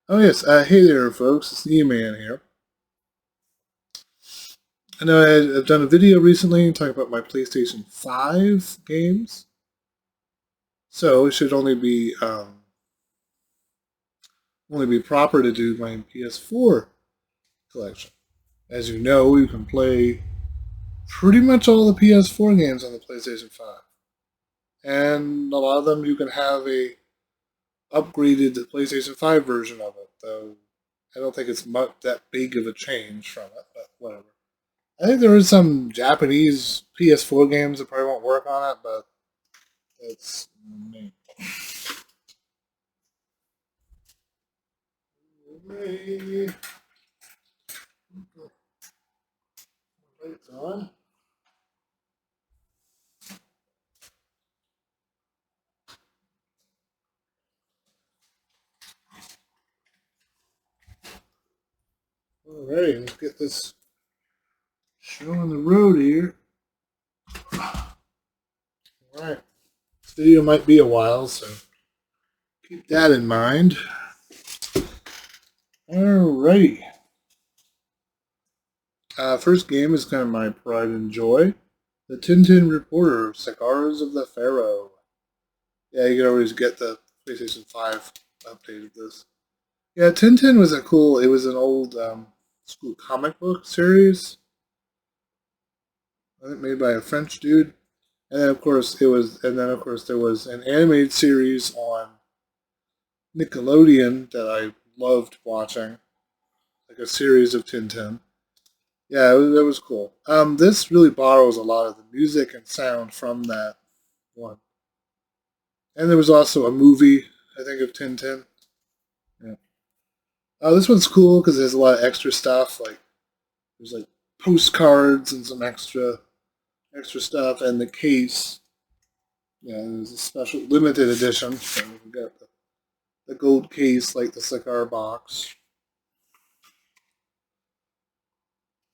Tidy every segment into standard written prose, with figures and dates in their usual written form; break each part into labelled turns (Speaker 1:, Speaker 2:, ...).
Speaker 1: Oh yes, hey there folks, it's the E-Man here. I know I've done a video recently talking about my PlayStation 5 games, so it should only be proper to do my PS4 collection. As you know, you can play pretty much all the PS4 games on the PlayStation 5, and a lot of them you can have a upgraded PlayStation 5 version of it, though I don't think it's much that big of a change from it, but whatever. I think there is some Japanese PS4 games that probably won't work on it, but it's me. Lights on. Alrighty, let's get this show on the road here. Alright, this video might be a while, so keep that in mind. Alrighty. First game is kind of my pride and joy. The Tintin Reporter, Cigars of the Pharaoh. Yeah, you can always get the PlayStation 5 update of this. Yeah, Tintin was it was an old school comic book series. I think made by a French dude. And then of course there was an animated series on Nickelodeon that I loved watching, like a series of Tintin. Yeah, that was cool. This really borrows a lot of the music and sound from that one. And there was also a movie, I think, of Tintin. Yeah. This one's cool because there's a lot of extra stuff. Like there's like postcards and some extra stuff, and the case. Yeah, there's a special limited edition. So we got the gold case, like the cigar box.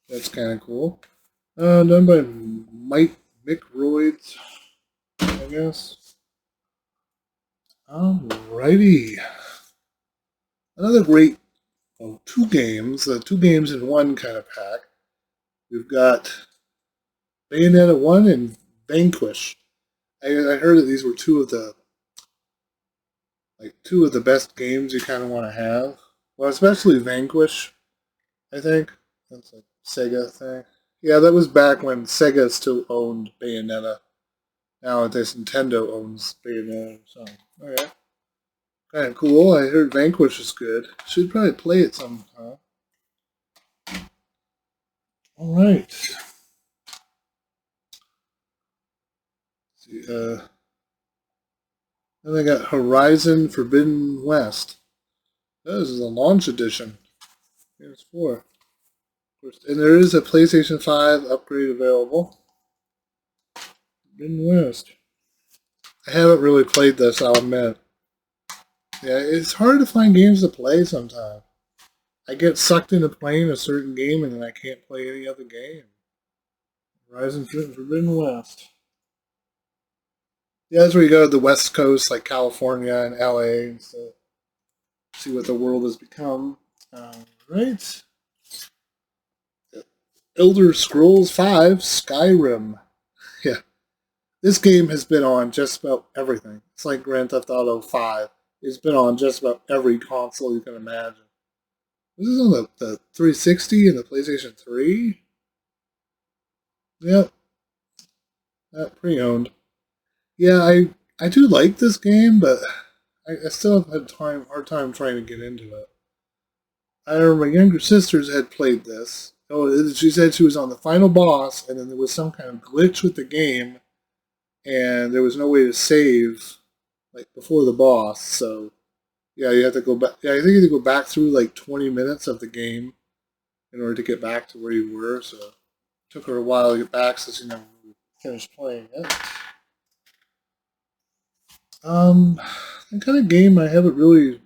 Speaker 1: That's kind of cool. Done by Mike McRoids, I guess. Alrighty. Another great, two games in one kind of pack. We've got Bayonetta 1 and Vanquish. I heard that these were two of the best games you kind of want to have. Well, especially Vanquish, I think. That's a Sega thing. Yeah, that was back when Sega still owned Bayonetta. Nowadays, Nintendo owns Bayonetta. So, okay. Kind of cool. I heard Vanquish is good. Should probably play it sometime. Alright. See, then I got Horizon Forbidden West. This is a launch edition. PS4. And there is a PlayStation 5 upgrade available. Forbidden West. I haven't really played this, I'll admit. Yeah, it's hard to find games to play sometimes. I get sucked into playing a certain game and then I can't play any other game. Horizon Forbidden West. Yeah, that's where you go to the West Coast, like California and LA, and so see what the world has become. Right. Elder Scrolls 5 Skyrim. Yeah. This game has been on just about everything. It's like Grand Theft Auto 5. It's been on just about every console you can imagine. This is on the 360 and the PlayStation 3. Yep. Pre-owned. Yeah, I do like this game, but I still have had hard time trying to get into it. I remember my younger sisters had played this. Oh, she said she was on the final boss, and then there was some kind of glitch with the game, and there was no way to save like before the boss. So yeah, you have to go back. Yeah, I think you have to go back through like 20 minutes of the game in order to get back to where you were. So it took her a while to get back, so she never finished playing it. The kind of game I haven't really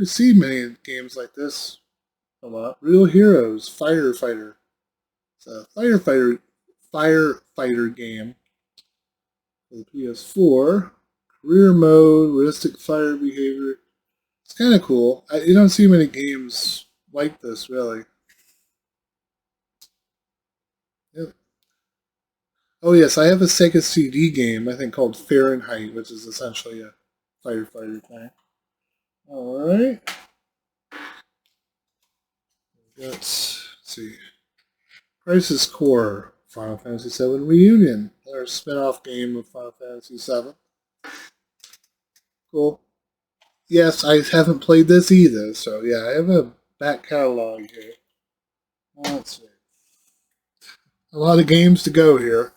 Speaker 1: seen many games like this a lot. Real Heroes Firefighter. It's a firefighter game for the PS4. Career mode, realistic fire behavior, It's kind of cool. You don't see many games like this, really. Yep. Oh yes, I have a Sega CD game, I think called Fahrenheit, which is essentially a firefighter thing. Alright. Let's see. Crisis Core, Final Fantasy VII Reunion. Our spin-off game of Final Fantasy VII. Cool. Yes, I haven't played this either, so yeah, I have a back catalog here. Let's see. A lot of games to go here.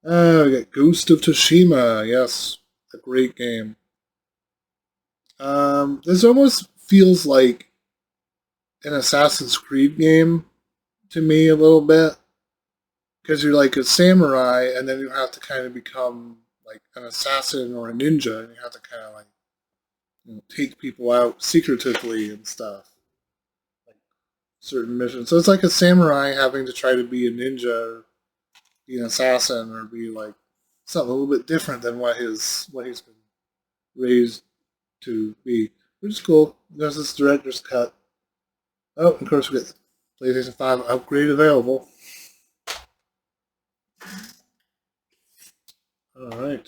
Speaker 1: We got Ghost of Tsushima. Yes, a great game. This almost feels like an Assassin's Creed game to me a little bit because you're like a samurai and then you have to kind of become like an assassin or a ninja and you have to kind of like take people out secretively and stuff, like certain missions. So it's like a samurai having to try to be a ninja or be an assassin or be like something a little bit different than what he's been raised to be, which is cool. There's this director's cut. Oh, of course we got PlayStation 5 upgrade available. All right.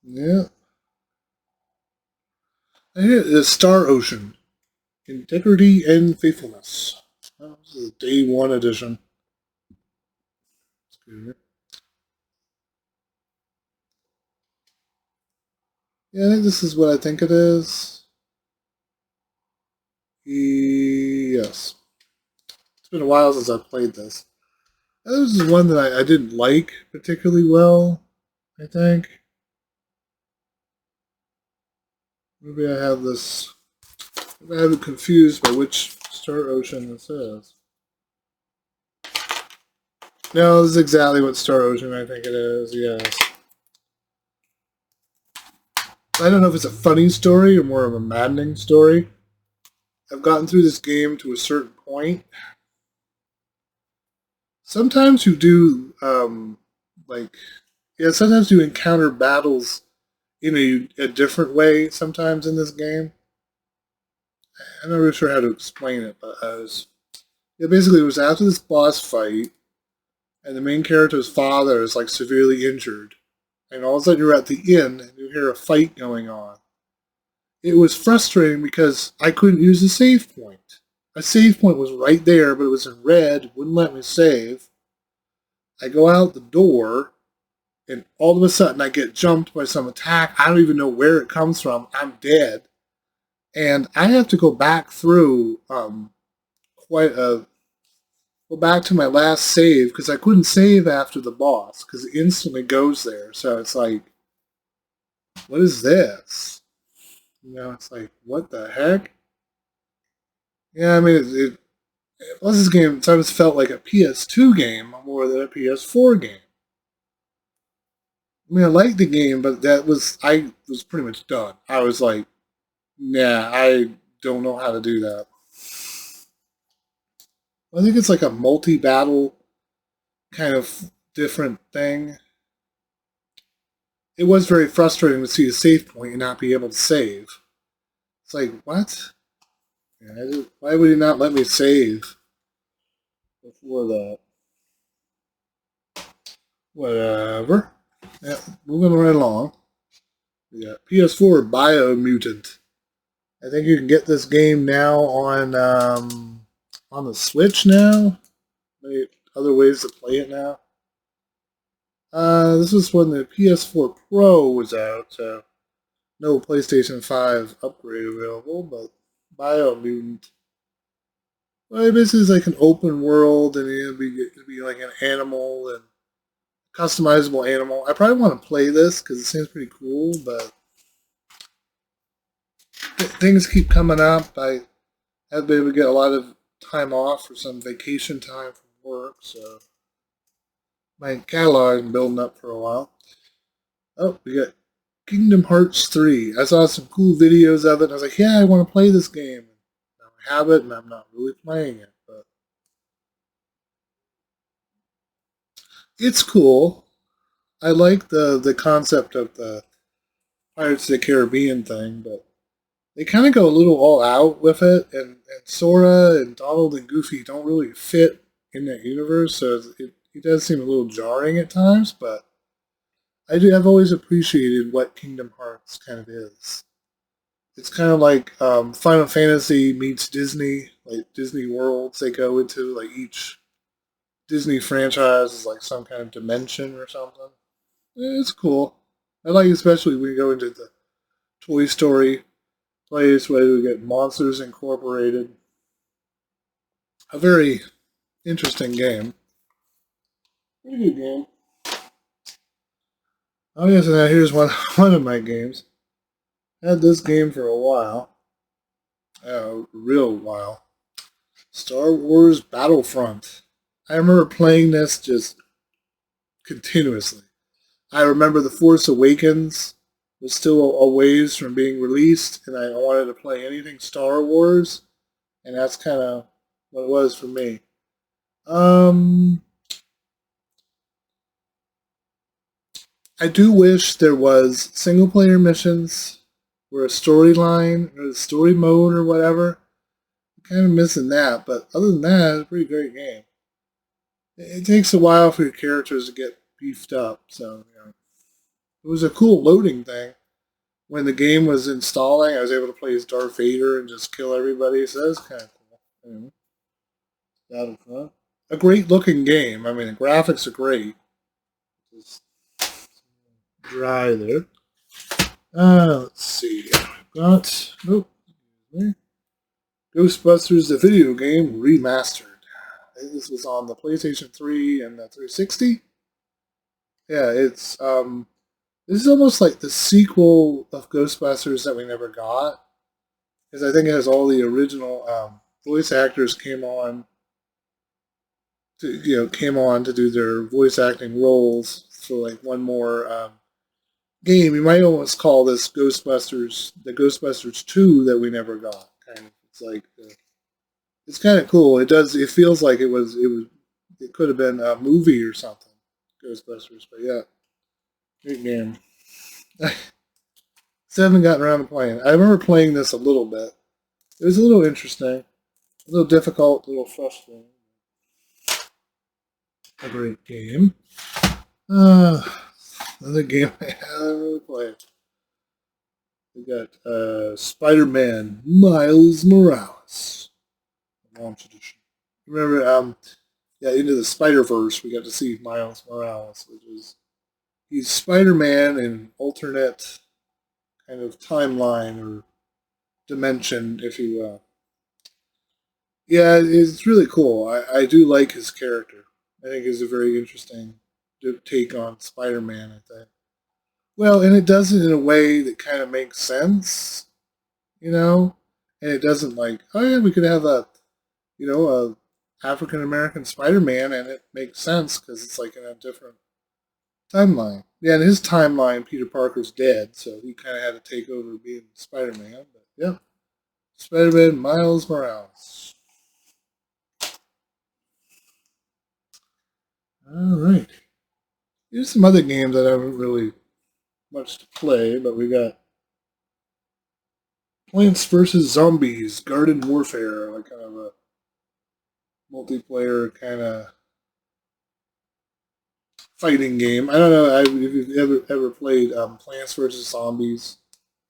Speaker 1: Yeah. And here is Star Ocean. Integrity and Faithfulness. Oh, this is a day one edition. Yeah, I think this is what I think it is. Yes. It's been a while since I've played this. This is one that I didn't like particularly well, I think. Maybe I have this. Maybe I have it confused by which Star Ocean this is. No, this is exactly what Star Ocean I think it is, yes. I don't know if it's a funny story or more of a maddening story. I've gotten through this game to a certain point. Sometimes you do, like, yeah, sometimes you encounter battles in a different way sometimes in this game. I'm not really sure how to explain it, but yeah, basically it was after this boss fight, and the main character's father is like severely injured, and all of a sudden you're at the inn and you hear a fight going on. It was frustrating because I couldn't use the save point. A save point was right there, but it was in red, wouldn't let me save. I go out the door, and all of a sudden I get jumped by some attack. I don't even know where it comes from. I'm dead. And I have to go back through quite a go back to my last save because I couldn't save after the boss because it instantly goes there. So it's like, what is this? You know, it's like, what the heck? Yeah, I mean, plus this game sometimes felt like a PS2 game more than a PS4 game. I mean, I liked the game, but I was pretty much done. I was like, nah, I don't know how to do that. I think it's like a multi-battle kind of different thing. It was very frustrating to see a save point and not be able to save. It's like, what? Yeah, why would he not let me save before that? Whatever. Yeah, moving right along. We got PS4 Biomutant. I think you can get this game now on the Switch now. Maybe other ways to play it now. This was when the PS4 Pro was out, so no PlayStation 5 upgrade available, but Biomutant. Well, it basically is like an open world, and it'd be like an animal and customizable animal. I probably want to play this because it seems pretty cool, but things keep coming up. I have been able to get a lot of time off for some vacation time from work, so my catalog is building up for a while. Oh, we got Kingdom Hearts 3. I saw some cool videos of it, and I was like, yeah, I want to play this game. Now I have it, and I'm not really playing it, but it's cool. I like the concept of Pirates of the Caribbean thing, but they kind of go a little all out with it, and Sora and Donald and Goofy don't really fit in that universe, so it does seem a little jarring at times, but I've always appreciated what Kingdom Hearts kind of is. It's kind of like Final Fantasy meets Disney, like Disney worlds they go into, like each Disney franchise is like some kind of dimension or something. It's cool. I like especially when you go into the Toy Story place where we get Monsters Incorporated. A very interesting game. Pretty good game. Oh yes, and now here's one one of my games. I had this game for a while, a real while. Star Wars Battlefront. I remember playing this just continuously. I remember The Force Awakens was still a ways from being released, and I wanted to play anything Star Wars, and that's kind of what it was for me. Um, I do wish there was single player missions or a storyline or a story mode or whatever. I'm kind of missing that, but other than that, it's a pretty great game. It takes a while for your characters to get beefed up, so it was a cool loading thing. When the game was installing, I was able to play as Darth Vader and just kill everybody, so that was kind of cool. That was fun. A great looking game. I mean, the graphics are great. Just dry there. Let's see. We've got Ghostbusters the video game remastered. I think this was on the PlayStation 3 and the 360. Yeah, it's this is almost like the sequel of Ghostbusters that we never got, because I think it has all the original voice actors came on to do their voice acting roles for like one more game. You might almost call this the Ghostbusters 2 that we never got. Kind of, it's like it's kind of cool. It does. It feels like it could have been a movie or something. Ghostbusters, but yeah, great game. Still haven't gotten around to playing. I remember playing this a little bit. It was a little interesting, a little difficult, a little frustrating. A great game. Uh, Another game I haven't really played. We got Spider-Man Miles Morales launch edition. Remember, yeah, into the Spider-Verse, we got to see Miles Morales, which is he's Spider-Man in alternate kind of timeline or dimension, if you will. Yeah, it's really cool. I do like his character. I think he's a very interesting take on Spider-Man, I think. Well, and it does it in a way that kind of makes sense, you know? And it doesn't like, oh yeah, we could have a African American Spider-Man, and it makes sense because it's like in a different timeline. Yeah, in his timeline, Peter Parker's dead, so he kind of had to take over being Spider-Man. But yeah, Spider-Man Miles Morales. All right. Here's some other games that I haven't really much to play, but we got Plants vs. Zombies, Garden Warfare, like kind of a multiplayer kind of fighting game. I don't know if you've ever played Plants vs. Zombies.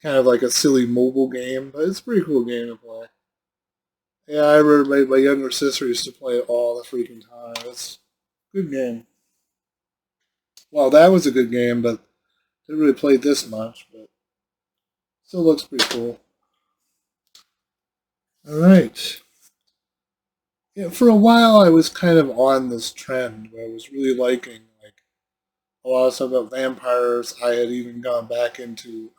Speaker 1: Kind of like a silly mobile game, but it's a pretty cool game to play. Yeah, I remember my younger sister used to play it all the freaking time. It's a good game. Well, that was a good game, but didn't really play this much, but still looks pretty cool. All right. Yeah, for a while I was kind of on this trend where I was really liking like a lot of stuff about vampires. I had even gone back into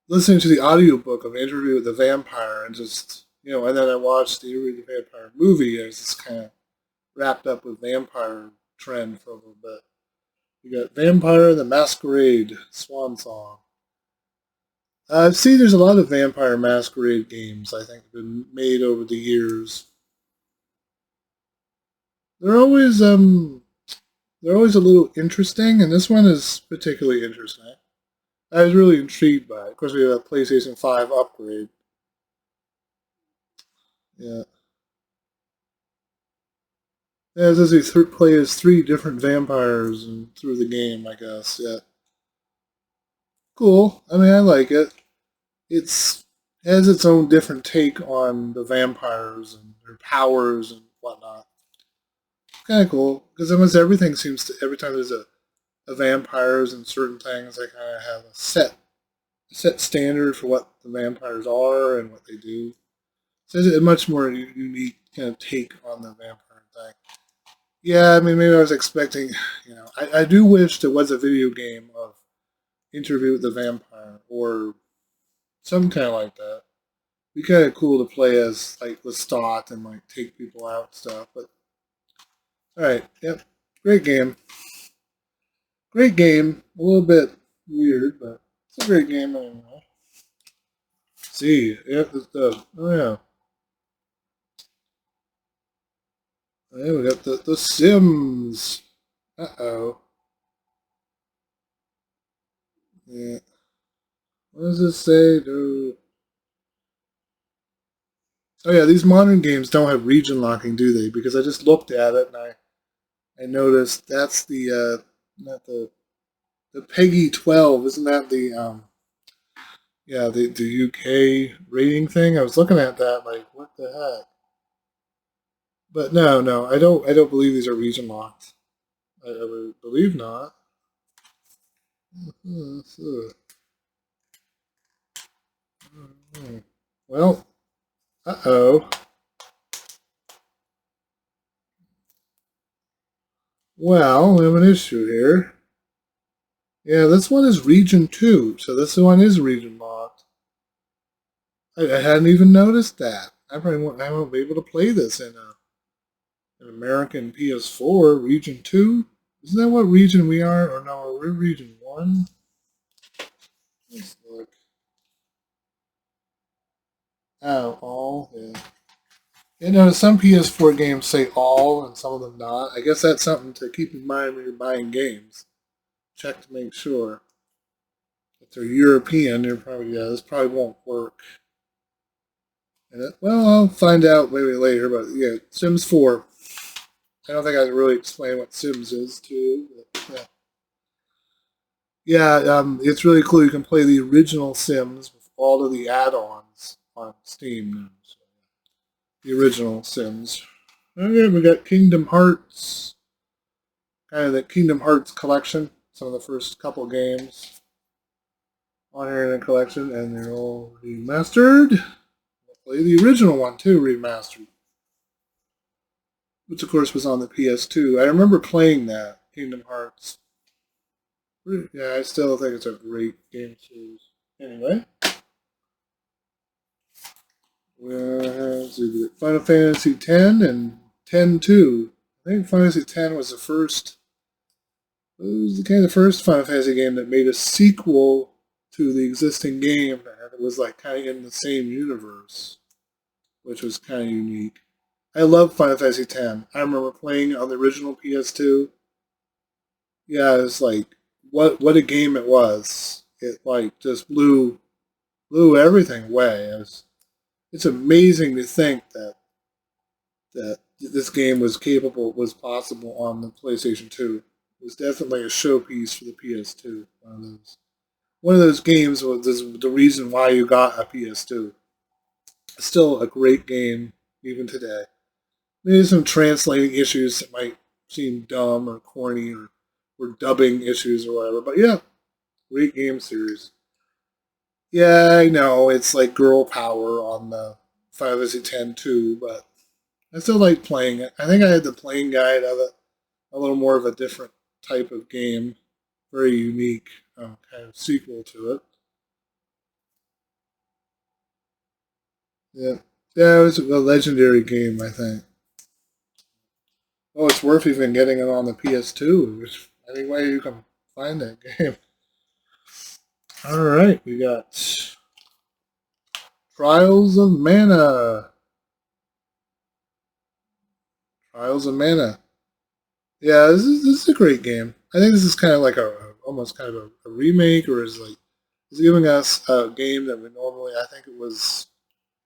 Speaker 1: listening to the audiobook of Interview with the Vampire and just and then I watched the Interview with the Vampire movie. I was just kind of wrapped up with vampire trend for a little bit. You got Vampire the Masquerade Swan Song. See, there's a lot of Vampire Masquerade games I think have been made over the years. They're always they're always a little interesting, and this one is particularly interesting. I was really intrigued by it. Of course, we have a PlayStation 5 upgrade. Yeah. Yeah, it says he play as three different vampires and through the game, I guess. Yeah. Cool. I mean, I like it. It's has its own different take on the vampires and their powers and whatnot. Kind of cool because almost everything seems to every time there's a vampires and certain things, they kind of have a set standard for what the vampires are and what they do. So it's a much more unique kind of take on the vampire thing. Yeah, I mean, maybe I was expecting, I do wish there was a video game of Interview with the Vampire or some kind of like that. Be kind of cool to play as like Lestat and like take people out and stuff. But all right, yep, great game, great game. A little bit weird, but it's a great game anyway. See, yeah, oh yeah, oh, yeah, we got the Sims. Uh-oh. Yeah. What does it say? Do Oh yeah, these modern games don't have region locking, do they? Because I just looked at it and I noticed that's not the Peggy 12, isn't that the yeah, the UK rating thing? I was looking at that like what the heck? But no, I don't believe these are region locked. I would believe not. Hmm, Well, uh-oh. Well, we have an issue here. Yeah, this one is region 2, so this one is region locked. I hadn't even noticed that. I won't be able to play this in an American PS4 region 2. Isn't that what region we are? Or no, we're region 1? Let's look. Oh, all? Yeah. Some PS4 games say all and some of them not. I guess that's something to keep in mind when you're buying games. Check to make sure. If they're European, they're probably, yeah, this probably won't work. Well, I'll find out maybe later, but yeah, Sims 4. I don't think I can really explain what Sims is to you, but yeah. Yeah, it's really cool. You can play the original Sims with all of the add-ons on Steam now. So, the original Sims. Okay, we got Kingdom Hearts, kind of the Kingdom Hearts collection. Some of the first couple games on here in the collection, and they're all remastered. I'll play the original one too, remastered, which of course was on the PS2. I remember playing that Kingdom Hearts. Yeah, I still think it's a great game series. Anyway, Final Fantasy X and 10-2. I think Final Fantasy X was the first. It was the kind of the first Final Fantasy game that made a sequel to the existing game, and it was like kind of in the same universe, which was kind of unique. I love Final Fantasy X. I remember playing on the original PS2. Yeah, it was like what a game it was. It like just blew everything away. It's amazing to think that this game was possible on the PlayStation 2. It was definitely a showpiece for the PS2. One of those games was the reason why you got a PS2. Still a great game even today. Maybe some translating issues that might seem dumb or corny or dubbing issues or whatever. But yeah, great game series. Yeah, I know it's like girl power on the Final Fantasy X too, but I still like playing it. I think I had the playing guide of it, a little more of a different type of game, very unique kind of sequel to it. Yeah, yeah, it was a legendary game. I think. Oh, it's worth even getting it on the PS2. Any way you can find that game. All right, we got Trials of Mana. Trials of Mana. Yeah, this is a great game. I think this is kind of like almost kind of a remake, or is like It's giving us a game that we normally, I think it was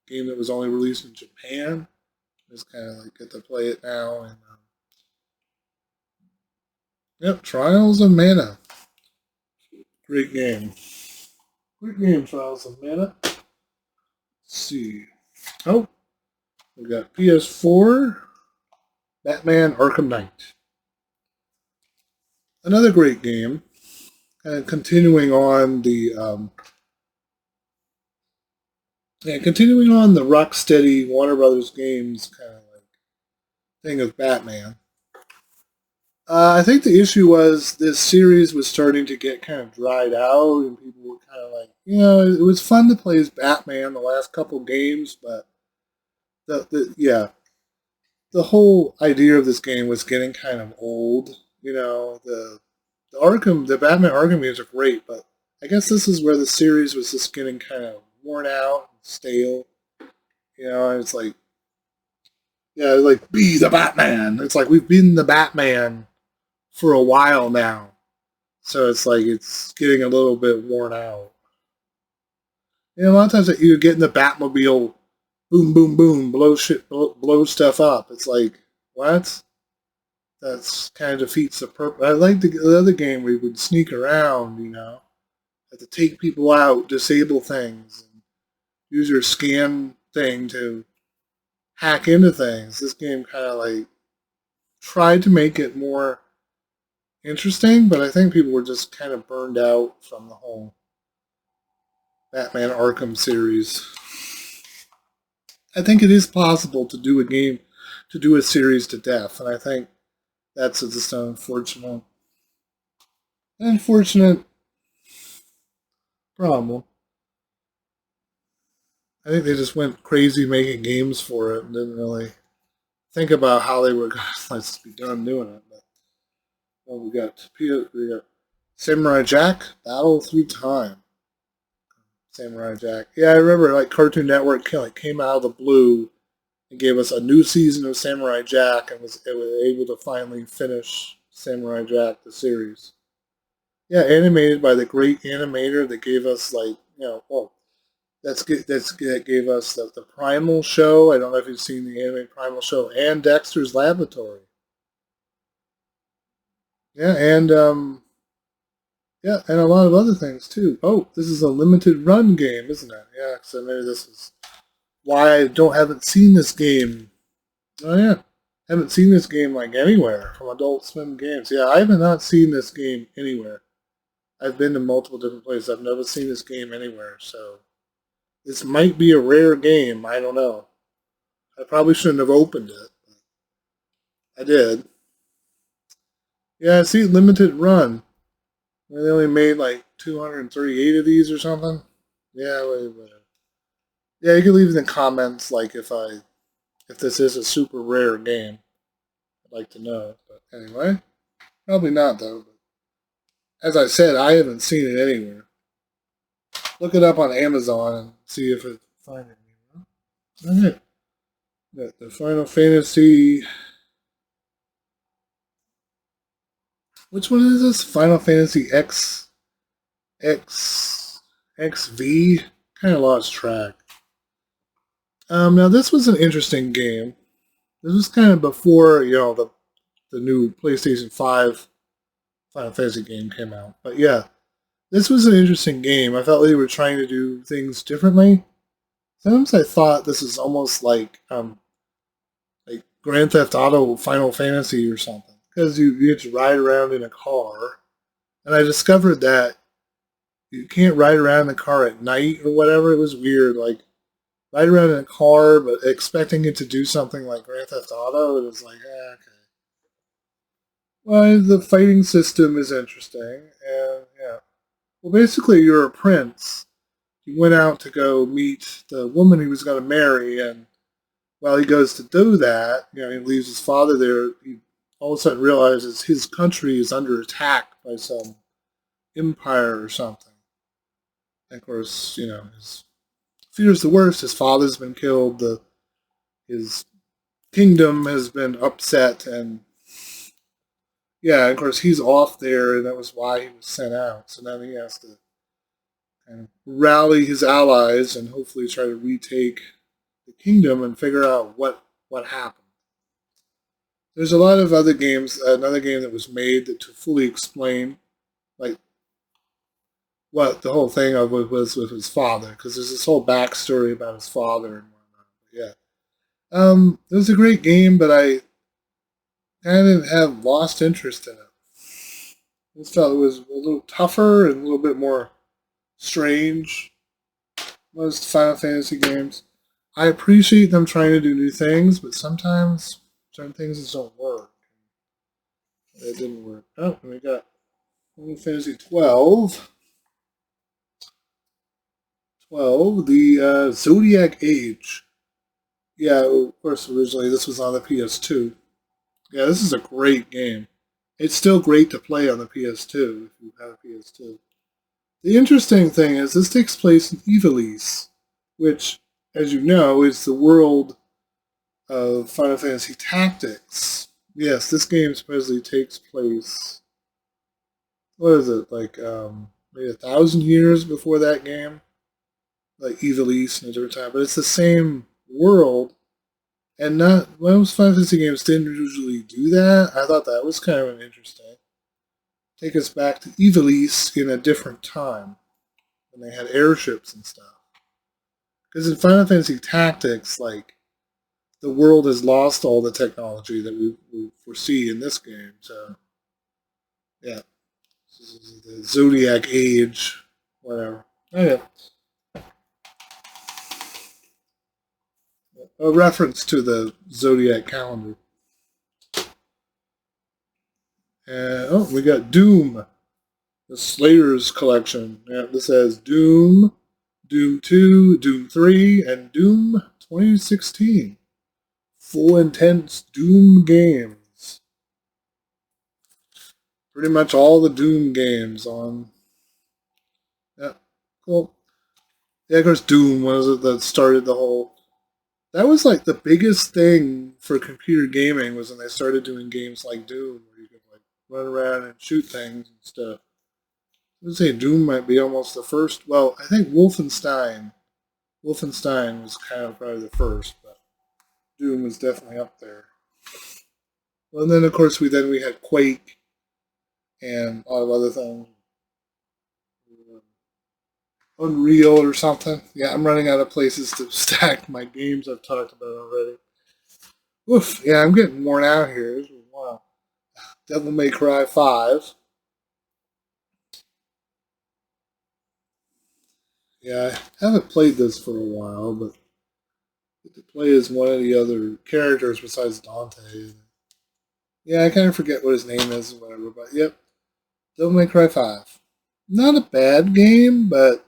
Speaker 1: a game that was only released in Japan. Just kind of like get to play it now. And yep, Trials of Mana. Great game. Great game, Trials of Mana. Let's see. Oh, we got ps4, Batman Arkham Knight. Another great game. And continuing on the Rocksteady Warner Brothers games kind of like thing of Batman. I think the issue was this series was starting to get kind of dried out, and people were kind of like, it was fun to play as Batman the last couple games, but the whole idea of this game was getting kind of old. The Batman Arkham games are great, but I guess this is where the series was just getting kind of worn out and stale. And it's like, yeah, like be the Batman. It's like we've been the Batman for a while now, so it's like it's getting a little bit worn out. A lot of times that you get in the Batmobile, boom, boom, boom, blow stuff up. It's like what? That's kind of defeats the purpose. I like the other game where you would sneak around, have to take people out, disable things, and use your scan thing to hack into things. This game kind of like tried to make it more interesting, but I think people were just kind of burned out from the whole Batman Arkham series. I think it is possible to do a series to death, and I think that's just an unfortunate problem. I think they just went crazy making games for it and didn't really think about how they were going to let's be done doing it. But we got Samurai Jack Battle Through Time. Samurai Jack. Yeah, I remember like Cartoon Network came out of the blue and gave us a new season of Samurai Jack, and was able to finally finish Samurai Jack the series. Yeah, animated by the great animator that gave us that gave us the Primal show. I don't know if you've seen the animated Primal show and Dexter's Laboratory. Yeah, and a lot of other things too. Oh, this is a limited run game, isn't it? Yeah, so maybe this is why I haven't seen this game. Oh yeah, haven't seen this game like anywhere from Adult Swim Games. Yeah, I have not seen this game anywhere. I've been to multiple different places. I've never seen this game anywhere. So this might be a rare game. I don't know. I probably shouldn't have opened it. I did. Yeah, I see limited run. They only made like 238 of these or something. Yeah, wait. Yeah, you can leave in the comments like if this is a super rare game. I'd like to know. But anyway, probably not though. But as I said, I haven't seen it anywhere. Look it up on Amazon and see if it find it anywhere. Okay. The Final Fantasy. Which one is this? Final Fantasy XV. Kind of lost track. Now this was an interesting game. This was kind of before the new PlayStation 5 Final Fantasy game came out. But yeah, this was an interesting game. I felt they were trying to do things differently. Sometimes I thought this is almost like Grand Theft Auto Final Fantasy or something, because you get to ride around in a car, and I discovered that you can't ride around in the car at night or whatever. It was weird, like ride around in a car, but expecting it to do something like Grand Theft Auto. It was like, okay. Well, the fighting system is interesting, and yeah. Well, basically, you're a prince. He went out to go meet the woman he was going to marry, and while he goes to do that, he leaves his father there. He all of a sudden realizes his country is under attack by some empire or something. And of course, his fears the worst. His father's been killed. His kingdom has been upset, and yeah, of course he's off there, and that was why he was sent out. So now he has to and rally his allies and hopefully try to retake the kingdom and figure out what happened. There's a lot of other games. Another game that was made that to fully explain like what the whole thing of was with his father, because there's this whole backstory about his father and whatnot. But yeah, it was a great game, but I kind of have lost interest in it. I just felt it was a little tougher and a little bit more strange. Most Final Fantasy games. I appreciate them trying to do new things, but sometimes certain things just don't work. It didn't work. Oh, and we got Final Fantasy 12. 12, the Zodiac Age. Yeah, of course, originally this was on the PS2. Yeah, this is a great game. It's still great to play on the PS2 if you have a PS2. The interesting thing is this takes place in Ivalice, which, as you know, is the world of Final Fantasy Tactics. Yes, this game supposedly takes place. What is it like? Maybe 1,000 years before that game, like Evil East and a different time. But it's the same world, and not most Final Fantasy games didn't usually do that. I thought that was kind of an interesting. Take us back to Evil East in a different time when they had airships and stuff. Because in Final Fantasy Tactics, like the world has lost all the technology that we foresee in this game. So, yeah, this is the Zodiac Age, whatever. Okay. A reference to the Zodiac calendar. Oh, we got Doom, the Slayers collection. Yeah, this has Doom, Doom 2, Doom 3, and Doom 2016. Full intense Doom games. Pretty much all the Doom games on. Yeah, cool. Yeah, of course, Doom was it that started the whole. That was like the biggest thing for computer gaming was when they started doing games like Doom, where you could like run around and shoot things and stuff. I would say Doom might be almost the first. Well, I think Wolfenstein. Wolfenstein was kind of probably the first, but Doom was definitely up there. Well, and then of course we had Quake and a lot of other things. Unreal or something. Yeah, I'm running out of places to stack my games I've talked about already. Oof, yeah, I'm getting worn out here. This was wild. Devil May Cry 5. Yeah, I haven't played this for a while, but get to play as one of the other characters besides Dante. Yeah, I kind of forget what his name is or whatever, but yep, Devil May Cry 5. Not a bad game, but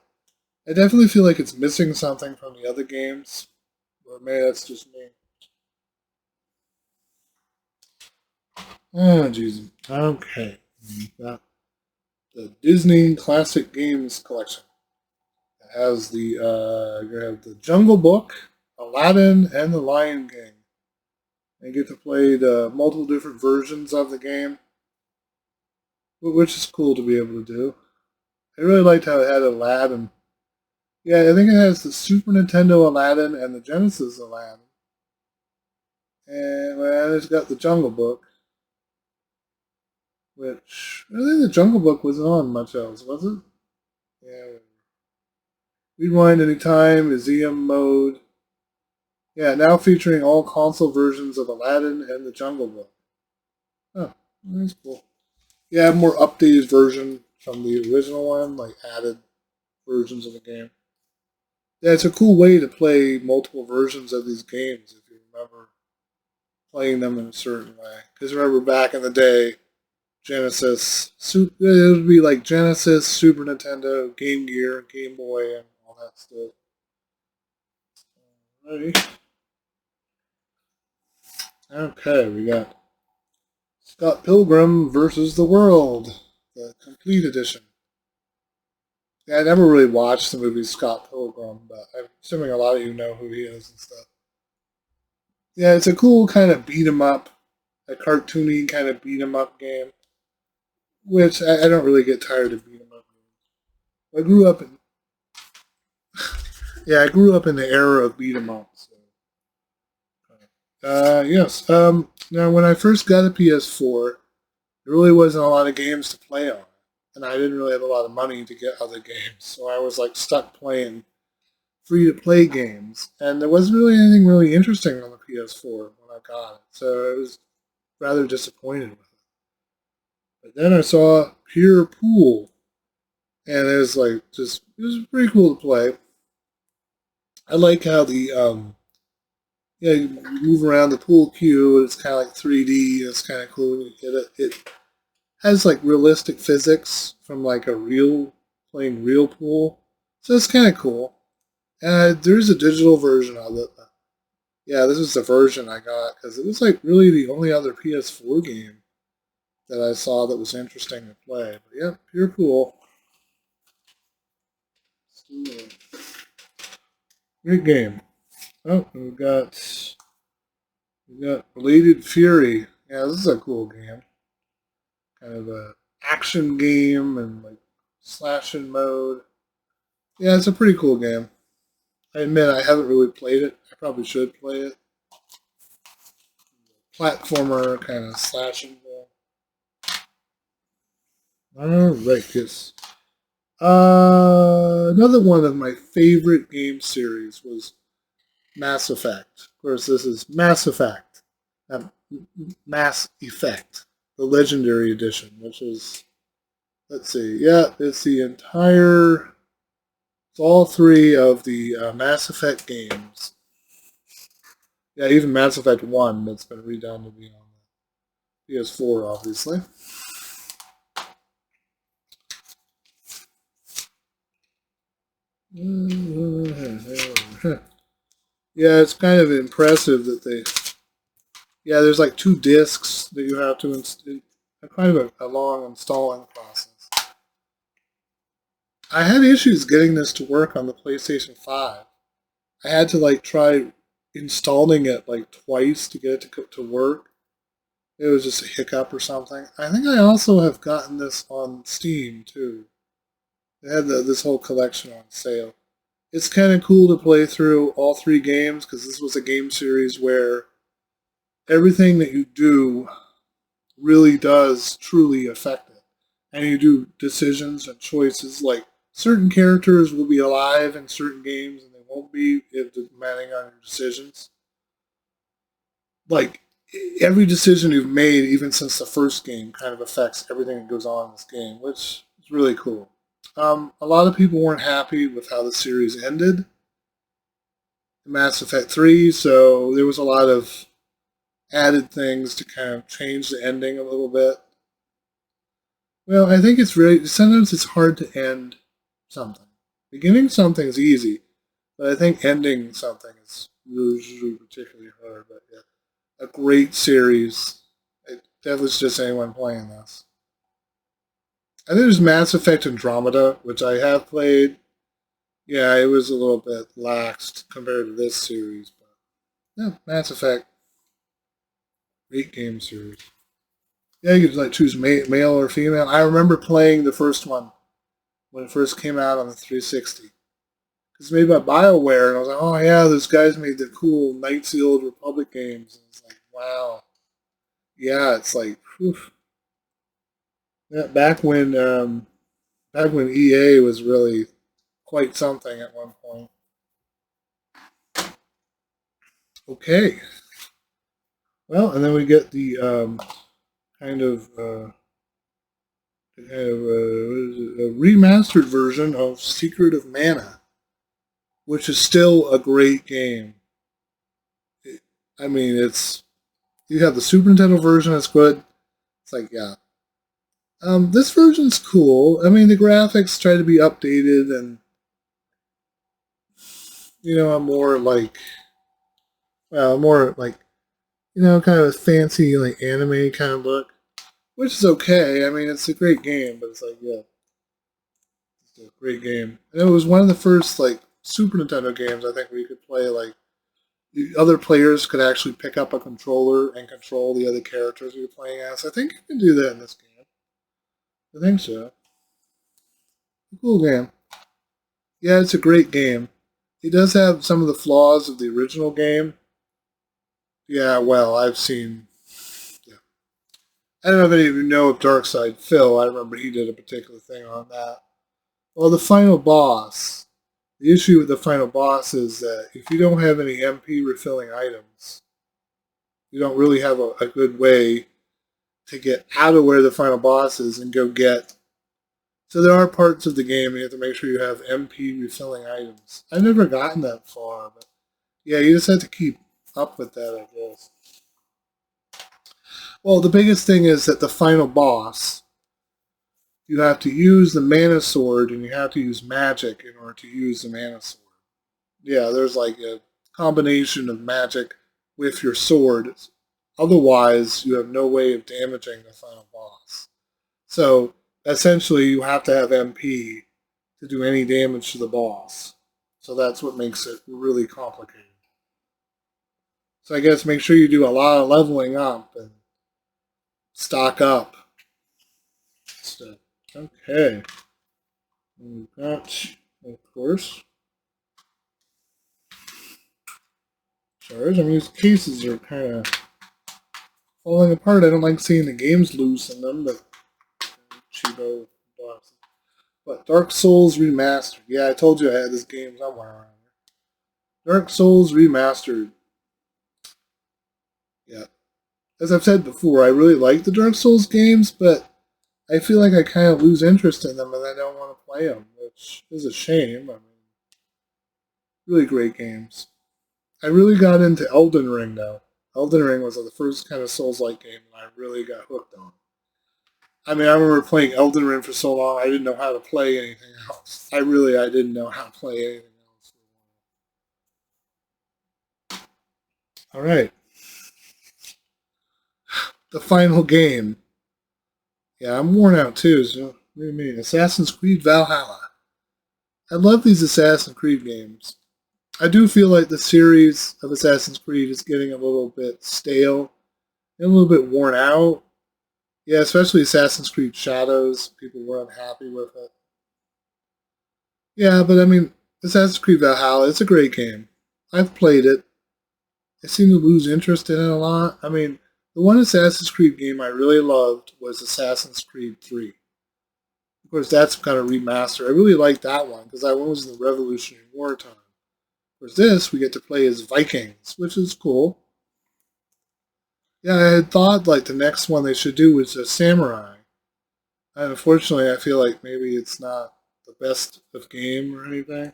Speaker 1: I definitely feel like it's missing something from the other games. Or maybe that's just me. Oh, jeez. Okay. Got the Disney Classic Games Collection. It has you have the Jungle Book, Aladdin, and the Lion King. And you get to play the multiple different versions of the game, which is cool to be able to do. I really liked how it had Aladdin. Yeah, I think it has the Super Nintendo Aladdin and the Genesis Aladdin. And well, it's got the Jungle Book, which I think the Jungle Book wasn't on much else, was it? Yeah. Rewind anytime, museum mode. Yeah, now featuring all console versions of Aladdin and the Jungle Book. Oh, that's cool. Yeah, a more updated version from the original one, like added versions of the game. Yeah, it's a cool way to play multiple versions of these games if you remember playing them in a certain way. Because remember back in the day, it would be like Genesis, Super Nintendo, Game Gear, Game Boy, and all that stuff. Alrighty. Okay, we got Scott Pilgrim versus the World, the complete edition. Yeah, I never really watched the movie Scott Pilgrim, but I'm assuming a lot of you know who he is and stuff. Yeah, it's a cool kind of beat 'em up, a cartoony kind of beat 'em up game, which I don't really get tired of beat 'em up games. I grew up in Yeah, I grew up in the era of beat 'em ups. So. Yes. Now, when I first got a PS4, there really wasn't a lot of games to play on, and I didn't really have a lot of money to get other games, so I was like stuck playing free to play games, and there wasn't really anything really interesting on the PS4 when I got it, so I was rather disappointed with it. But then I saw Pure Pool, and it was like just it was pretty cool to play. I like how the yeah, you move around the pool cue, and it's kind of like 3D. And it's kind of cool when you hit it. It has like realistic physics from like a real playing real pool, so it's kind of cool. There's a digital version of it. Yeah, this is the version I got because it was like really the only other PS4 game that I saw that was interesting to play. But yeah, Pure Pool, still a great game. Oh, we got Related Fury. Yeah, this is a cool game. Kind of a action game and like slashing mode. Yeah, it's a pretty cool game. I admit I haven't really played it. I probably should play it. Platformer kind of slashing game. Alright, yes. Another one of my favorite game series was Mass Effect. Of course, this is Mass Effect. Mass Effect, the Legendary Edition, which is, let's see, yeah, it's the entire, it's all three of the Mass Effect games. Yeah, even Mass Effect 1 that's been redone to be on the PS4, obviously. Yeah, it's kind of impressive that they. Yeah, there's like two discs that you have to install. Kind of a long installing process. I had issues getting this to work on the PlayStation 5. I had to like try installing it like twice to get it to work. It was just a hiccup or something. I think I also have gotten this on Steam too. They had this whole collection on sale. It's kind of cool to play through all three games because this was a game series where everything that you do really does truly affect it. And you do decisions and choices like certain characters will be alive in certain games and they won't be if depending on your decisions. Like every decision you've made, even since the first game, kind of affects everything that goes on in this game, which is really cool. A lot of people weren't happy with how the series ended, Mass Effect 3, so there was a lot of added things to kind of change the ending a little bit. Well, I think it's really sometimes it's hard to end something. Beginning something is easy, but I think ending something is usually particularly hard. But yeah, a great series. That was just anyone playing this. I think there's Mass Effect Andromeda, which I have played. Yeah, it was a little bit laxed compared to this series, but yeah, Mass Effect, great game series. Yeah, you could like choose male or female. I remember playing the first one when it first came out on the 360. It's made by BioWare, and I was like, oh yeah, those guys made the cool Knights of the Old Republic games. And it's like, wow, yeah, it's like, whew. Yeah, back when EA was really quite something at one point. Okay, well, and then we get the kind of what is it, a remastered version of Secret of Mana, which is still a great game. I mean, it's you have the Super Nintendo version that's good. It's like yeah, this version's cool. I mean, the graphics try to be updated and a more like more like kind of a fancy like anime kind of look, which is okay. I mean, it's a great game, but it's like yeah, it's a great game. And it was one of the first like Super Nintendo games I think where you could play like the other players could actually pick up a controller and control the other characters you're playing as. I think you can do that in this game. I think so. Cool game. Yeah, it's a great game. He does have some of the flaws of the original game. Yeah, well, I've seen. Yeah. I don't know if any of you know of Darkside Phil. I remember he did a particular thing on that. Well, the final boss. The issue with the final boss is that if you don't have any MP refilling items, you don't really have a good way to get out of where the final boss is and go get. So there are parts of the game you have to make sure you have MP refilling items. I've never gotten that far, but yeah, you just have to keep up with that, I guess. Well, the biggest thing is that the final boss, you have to use the mana sword and you have to use magic in order to use the mana sword. Yeah, there's like a combination of magic with your sword. Otherwise, you have no way of damaging the final boss. So essentially, you have to have MP to do any damage to the boss. So that's what makes it really complicated. So I guess make sure you do a lot of leveling up and stock up. So, okay. We've got, of course, sorry, I mean, these cases are kind of falling apart. I don't like seeing the games loose in them, but cheapo boxes. But Dark Souls Remastered. Yeah, I told you I had this game somewhere around here. Dark Souls Remastered. Yeah. As I've said before, I really like the Dark Souls games, but I feel like I kind of lose interest in them and I don't want to play them, which is a shame. I mean, really great games. I really got into Elden Ring, though. Elden Ring was the first kind of Souls-like game that I really got hooked on. I mean, I remember playing Elden Ring for so long, I didn't know how to play anything else. I didn't know how to play anything else. All right, the final game. Yeah, I'm worn out too. So what do you mean? Assassin's Creed Valhalla. I love these Assassin's Creed games. I do feel like the series of Assassin's Creed is getting a little bit stale and a little bit worn out. Yeah, especially Assassin's Creed Shadows. People were unhappy with it. Yeah, but I mean, Assassin's Creed Valhalla, it's a great game. I've played it. I seem to lose interest in it a lot. I mean, the one Assassin's Creed game I really loved was Assassin's Creed 3. Of course, that's kind of remastered. I really liked that one because that one was in the Revolutionary War time. Of course, this we get to play as Vikings, which is cool. Yeah, I had thought like the next one they should do was a samurai. And unfortunately, I feel like maybe it's not the best of game or anything.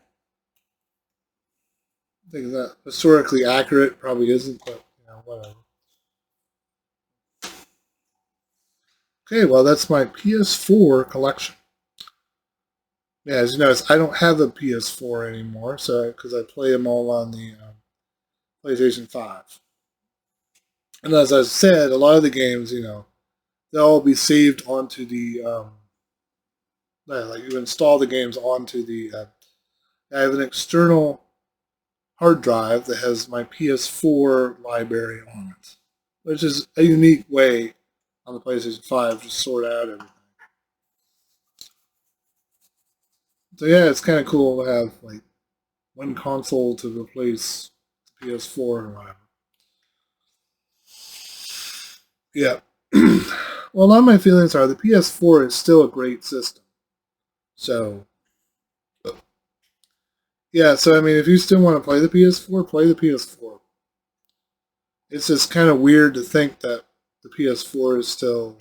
Speaker 1: I think that historically accurate probably isn't, but whatever. Okay, well that's my PS4 collection. Yeah, as you notice, I don't have a PS4 anymore, so because I play them all on the PlayStation 5. And as I said, a lot of the games, they'll all be saved onto the like you install the games onto the. I have an external hard drive that has my PS4 library on it, which is a unique way on the PlayStation 5 to sort out everything. So yeah, it's kind of cool to have like one console to replace the PS4 or whatever. Yeah. Well, a lot of my feelings are the PS4 is still a great system. So yeah, so I mean, if you still want to play the PS4, play the PS4. It's just kind of weird to think that the PS4 is still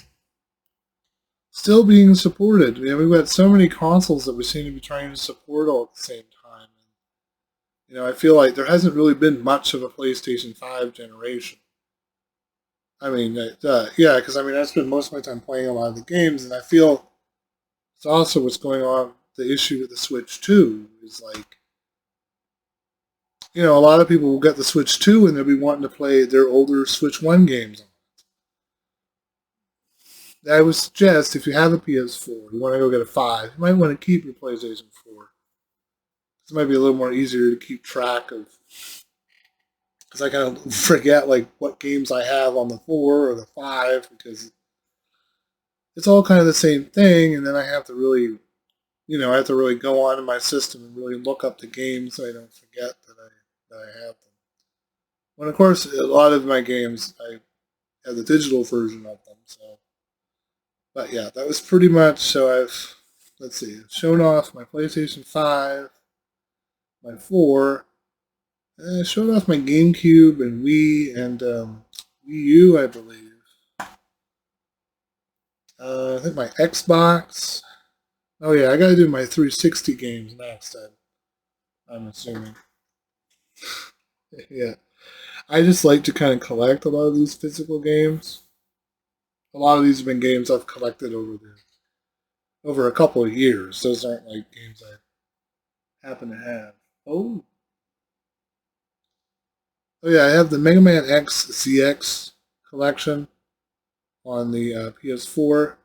Speaker 1: being supported. I mean, we've got so many consoles that we seem to be trying to support all at the same time. I feel like there hasn't really been much of a PlayStation 5 generation. I mean, yeah, because I mean, I spend most of my time playing a lot of the games, and I feel it's also what's going on. The issue with the Switch 2 is like, a lot of people will get the Switch 2 and they'll be wanting to play their older Switch 1 games. I would suggest if you have a PS4, you want to go get a 5, you might want to keep your PlayStation 4. It might be a little more easier to keep track of, because I kind of forget like what games I have on the 4 or the 5 because it's all kind of the same thing, and then I have to really I have to really go onto my system and really look up the games so I don't forget that I have them. When of course a lot of my games I have the digital version of them. So, but yeah, that was pretty much. So let's see, I've shown off my PlayStation 5, my 4, and I showed off my GameCube and Wii and Wii U, I believe. I think my Xbox. Oh yeah, I gotta do my 360 games next. I'm assuming. Yeah, I just like to kind of collect a lot of these physical games. A lot of these have been games I've collected over a couple of years. Those aren't like games I happen to have. Oh, oh yeah, I have the Mega Man X ZX collection on the PS4,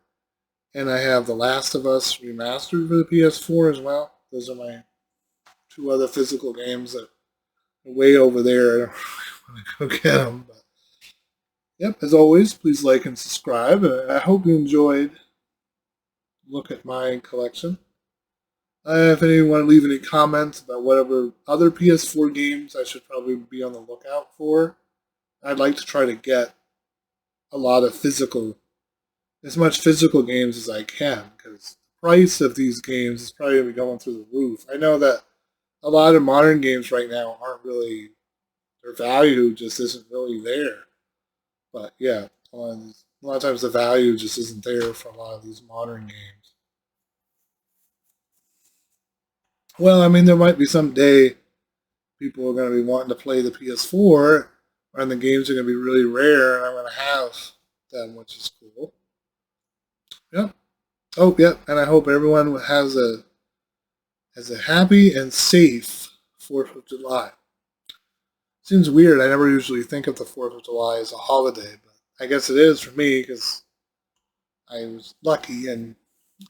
Speaker 1: and I have The Last of Us remastered for the PS4 as well. Those are my two other physical games that are way over there. I don't want to go get them. But yep, as always, please like and subscribe. I hope you enjoyed look at my collection. If anyone want to leave any comments about whatever other PS4 games I should probably be on the lookout for, I'd like to try to get a lot of as much physical games as I can, because the price of these games is probably going to be going through the roof. I know that a lot of modern games right now aren't really, their value just isn't really there. But yeah, a lot of times the value just isn't there for a lot of these modern games. Well, I mean, there might be some day people are going to be wanting to play the PS4, and the games are going to be really rare, and I'm going to have them, which is cool. Yep. Oh, yep. And I hope everyone has a happy and safe 4th of July. Seems weird. I never usually think of the 4th of July as a holiday, but I guess it is for me because I was lucky and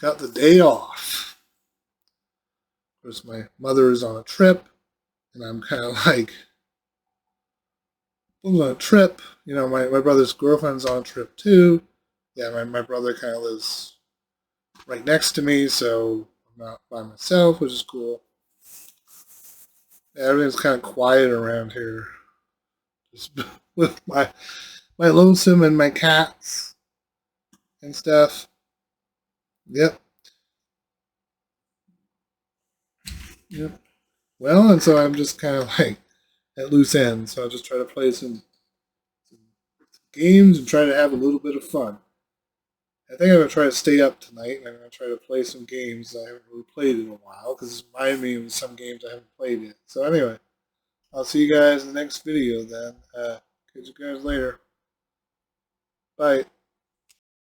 Speaker 1: got the day off. Of course, my mother is on a trip, and I'm kind of like, I'm on a trip. My brother's girlfriend's on a trip too. Yeah, my brother kind of lives right next to me, so I'm not by myself, which is cool. Yeah, everything's kind of quiet around here, just with my lonesome and my cats and stuff. Yep, yep. Well, and so I'm just kind of like at loose ends. So I'll just try to play some games and try to have a little bit of fun. I think I'm gonna try to stay up tonight, and I'm gonna try to play some games I haven't really played in a while because it's reminded me of some games I haven't played yet. So anyway, I'll see you guys in the next video then. Catch you guys later. Bye.